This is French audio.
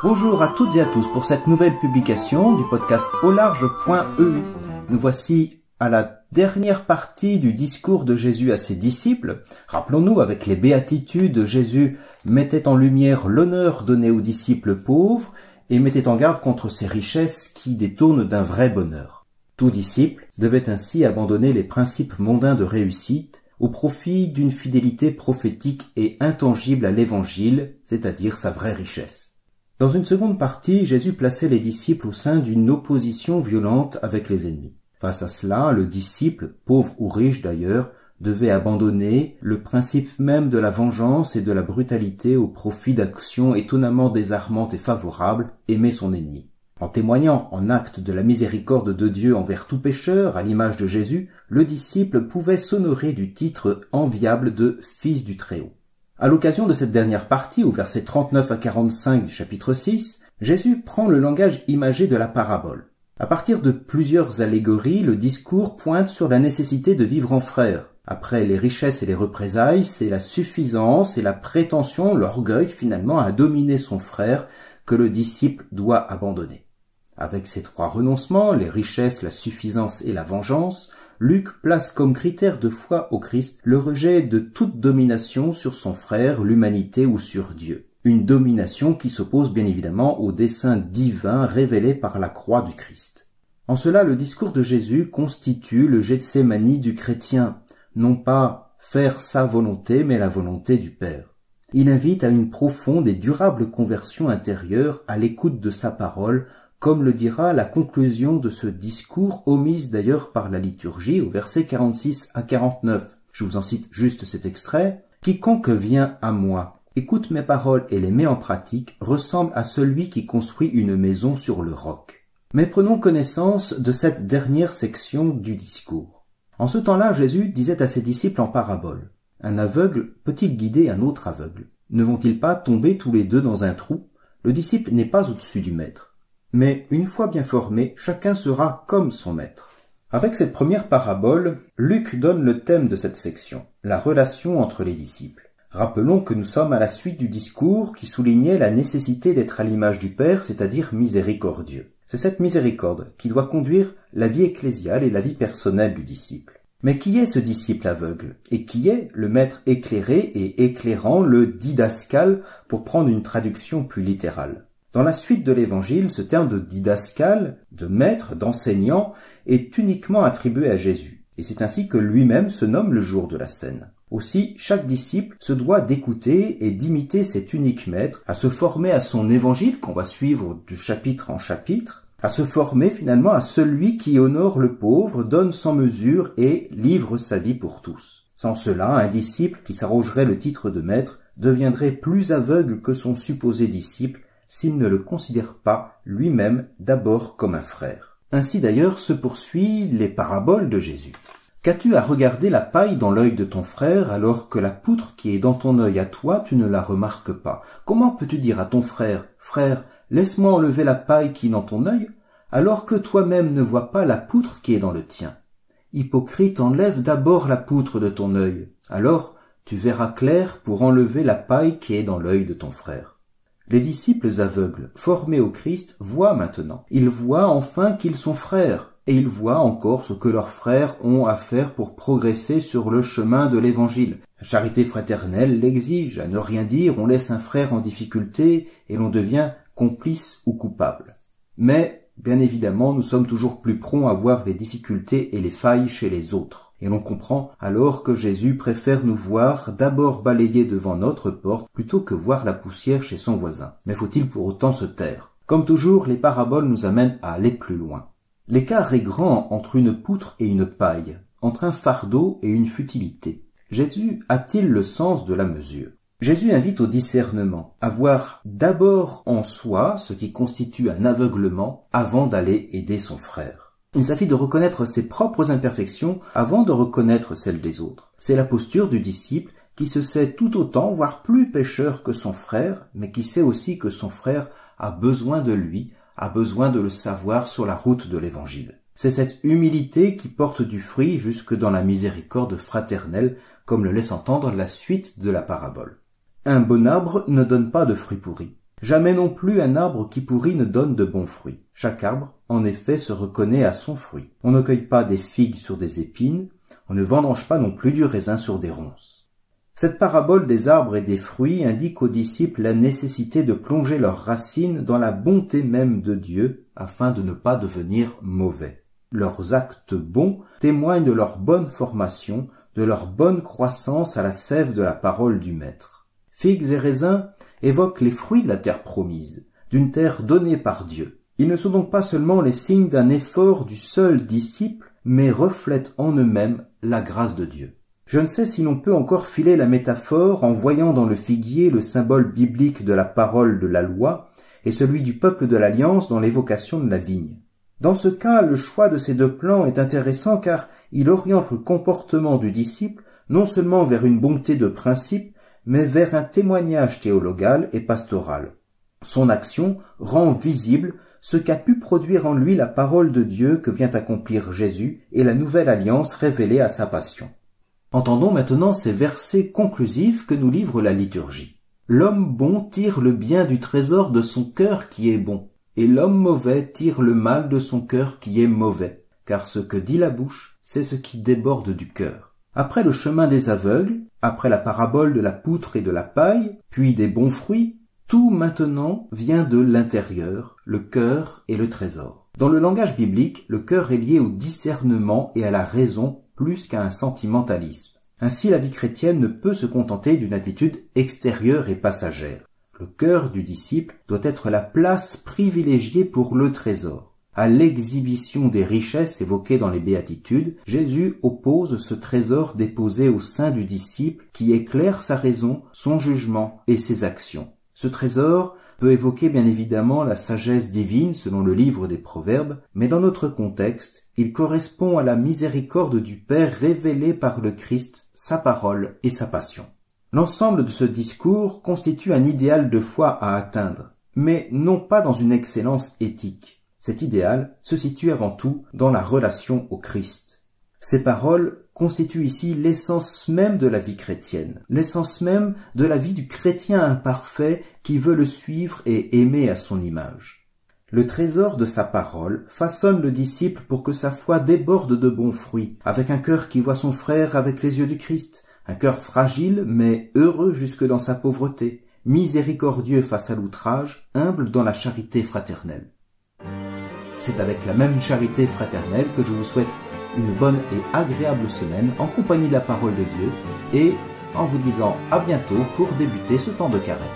Bonjour à toutes et à tous pour cette nouvelle publication du podcast aularge.eu. Nous voici à la dernière partie du discours de Jésus à ses disciples. Rappelons-nous, avec les béatitudes, Jésus mettait en lumière l'honneur donné aux disciples pauvres et mettait en garde contre ces richesses qui détournent d'un vrai bonheur. Tout disciple devait ainsi abandonner les principes mondains de réussite au profit d'une fidélité prophétique et intangible à l'Évangile, c'est-à-dire sa vraie richesse. Dans une seconde partie, Jésus plaçait les disciples au sein d'une opposition violente avec les ennemis. Face à cela, le disciple, pauvre ou riche d'ailleurs, devait abandonner le principe même de la vengeance et de la brutalité au profit d'actions étonnamment désarmantes et favorables, aimer son ennemi. En témoignant en acte de la miséricorde de Dieu envers tout pécheur, à l'image de Jésus, le disciple pouvait s'honorer du titre enviable de « Fils du Très-Haut ». À l'occasion de cette dernière partie, au verset 39 à 45 du chapitre 6, Jésus prend le langage imagé de la parabole. À partir de plusieurs allégories, le discours pointe sur la nécessité de vivre en frères. Après les richesses et les représailles, c'est la suffisance et la prétention, l'orgueil finalement, à dominer son frère que le disciple doit abandonner. Avec ces trois renoncements, les richesses, la suffisance et la vengeance, Luc place comme critère de foi au Christ le rejet de toute domination sur son frère, l'humanité ou sur Dieu. Une domination qui s'oppose bien évidemment au dessein divin révélé par la croix du Christ. En cela, le discours de Jésus constitue le Gethsémani du chrétien, non pas faire sa volonté, mais la volonté du Père. Il invite à une profonde et durable conversion intérieure à l'écoute de sa parole, comme le dira la conclusion de ce discours, omise d'ailleurs par la liturgie au verset 46 à 49. Je vous en cite juste cet extrait. « Quiconque vient à moi, écoute mes paroles et les met en pratique, ressemble à celui qui construit une maison sur le roc. » Mais prenons connaissance de cette dernière section du discours. En ce temps-là, Jésus disait à ses disciples en parabole. Un aveugle peut-il guider un autre aveugle? Ne vont-ils pas tomber tous les deux dans un trou? Le disciple n'est pas au-dessus du maître. Mais une fois bien formé, chacun sera comme son maître. Avec cette première parabole, Luc donne le thème de cette section, la relation entre les disciples. Rappelons que nous sommes à la suite du discours qui soulignait la nécessité d'être à l'image du Père, c'est-à-dire miséricordieux. C'est cette miséricorde qui doit conduire la vie ecclésiale et la vie personnelle du disciple. Mais qui est ce disciple aveugle? Et qui est le maître éclairé et éclairant, le didascale, pour prendre une traduction plus littérale? Dans la suite de l'Évangile, ce terme de didascale, de maître, d'enseignant, est uniquement attribué à Jésus. Et c'est ainsi que lui-même se nomme le jour de la scène. Aussi, chaque disciple se doit d'écouter et d'imiter cet unique maître, à se former à son évangile qu'on va suivre du chapitre en chapitre, à se former finalement à celui qui honore le pauvre, donne sans mesure et livre sa vie pour tous. Sans cela, un disciple qui s'arrogerait le titre de maître deviendrait plus aveugle que son supposé disciple s'il ne le considère pas lui-même d'abord comme un frère. Ainsi d'ailleurs se poursuit les paraboles de Jésus. Qu'as-tu à regarder la paille dans l'œil de ton frère alors que la poutre qui est dans ton œil à toi, tu ne la remarques pas? Comment peux-tu dire à ton frère, « Frère, laisse-moi enlever la paille qui est dans ton œil » alors que toi-même ne vois pas la poutre qui est dans le tien? Hypocrite, enlève d'abord la poutre de ton œil, alors tu verras clair pour enlever la paille qui est dans l'œil de ton frère. Les disciples aveugles, formés au Christ, voient maintenant. Ils voient enfin qu'ils sont frères, et ils voient encore ce que leurs frères ont à faire pour progresser sur le chemin de l'Évangile. La charité fraternelle l'exige. À ne rien dire, on laisse un frère en difficulté et l'on devient complice ou coupable. Mais, bien évidemment, nous sommes toujours plus prompts à voir les difficultés et les failles chez les autres. Et l'on comprend alors que Jésus préfère nous voir d'abord balayer devant notre porte plutôt que voir la poussière chez son voisin. Mais faut-il pour autant se taire? Comme toujours, les paraboles nous amènent à aller plus loin. L'écart est grand entre une poutre et une paille, entre un fardeau et une futilité. Jésus a-t-il le sens de la mesure? Jésus invite au discernement, à voir d'abord en soi ce qui constitue un aveuglement avant d'aller aider son frère. Il s'agit de reconnaître ses propres imperfections avant de reconnaître celles des autres. C'est la posture du disciple qui se sait tout autant, voire plus pécheur que son frère, mais qui sait aussi que son frère a besoin de lui, a besoin de le savoir sur la route de l'Évangile. C'est cette humilité qui porte du fruit jusque dans la miséricorde fraternelle, comme le laisse entendre la suite de la parabole. Un bon arbre ne donne pas de fruits pourris. Jamais non plus un arbre qui pourrit ne donne de bons fruits. Chaque arbre, en effet, se reconnaît à son fruit. On ne cueille pas des figues sur des épines, on ne vendange pas non plus du raisin sur des ronces. Cette parabole des arbres et des fruits indique aux disciples la nécessité de plonger leurs racines dans la bonté même de Dieu afin de ne pas devenir mauvais. Leurs actes bons témoignent de leur bonne formation, de leur bonne croissance à la sève de la parole du Maître. Figues et raisins évoquent les fruits de la terre promise, d'une terre donnée par Dieu. Ils ne sont donc pas seulement les signes d'un effort du seul disciple, mais reflètent en eux-mêmes la grâce de Dieu. Je ne sais si l'on peut encore filer la métaphore en voyant dans le figuier le symbole biblique de la parole de la loi et celui du peuple de l'Alliance dans l'évocation de la vigne. Dans ce cas, le choix de ces deux plans est intéressant car il oriente le comportement du disciple non seulement vers une bonté de principe, mais vers un témoignage théologal et pastoral. Son action rend visible ce qu'a pu produire en lui la parole de Dieu que vient accomplir Jésus et la nouvelle alliance révélée à sa passion. Entendons maintenant ces versets conclusifs que nous livre la liturgie. L'homme bon tire le bien du trésor de son cœur qui est bon, et l'homme mauvais tire le mal de son cœur qui est mauvais, car ce que dit la bouche, c'est ce qui déborde du cœur. Après le chemin des aveugles, après la parabole de la poutre et de la paille, puis des bons fruits, tout maintenant vient de l'intérieur, le cœur et le trésor. Dans le langage biblique, le cœur est lié au discernement et à la raison plus qu'à un sentimentalisme. Ainsi, la vie chrétienne ne peut se contenter d'une attitude extérieure et passagère. Le cœur du disciple doit être la place privilégiée pour le trésor. À l'exhibition des richesses évoquées dans les béatitudes, Jésus oppose ce trésor déposé au sein du disciple qui éclaire sa raison, son jugement et ses actions. Ce trésor peut évoquer bien évidemment la sagesse divine selon le livre des Proverbes, mais dans notre contexte, il correspond à la miséricorde du Père révélée par le Christ, sa parole et sa passion. L'ensemble de ce discours constitue un idéal de foi à atteindre, mais non pas dans une excellence éthique. Cet idéal se situe avant tout dans la relation au Christ. Ces paroles constituent ici l'essence même de la vie chrétienne, l'essence même de la vie du chrétien imparfait qui veut le suivre et aimer à son image. Le trésor de sa parole façonne le disciple pour que sa foi déborde de bons fruits, avec un cœur qui voit son frère avec les yeux du Christ, un cœur fragile mais heureux jusque dans sa pauvreté, miséricordieux face à l'outrage, humble dans la charité fraternelle. C'est avec la même charité fraternelle que je vous souhaite une bonne et agréable semaine en compagnie de la parole de Dieu et en vous disant à bientôt pour débuter ce temps de carême.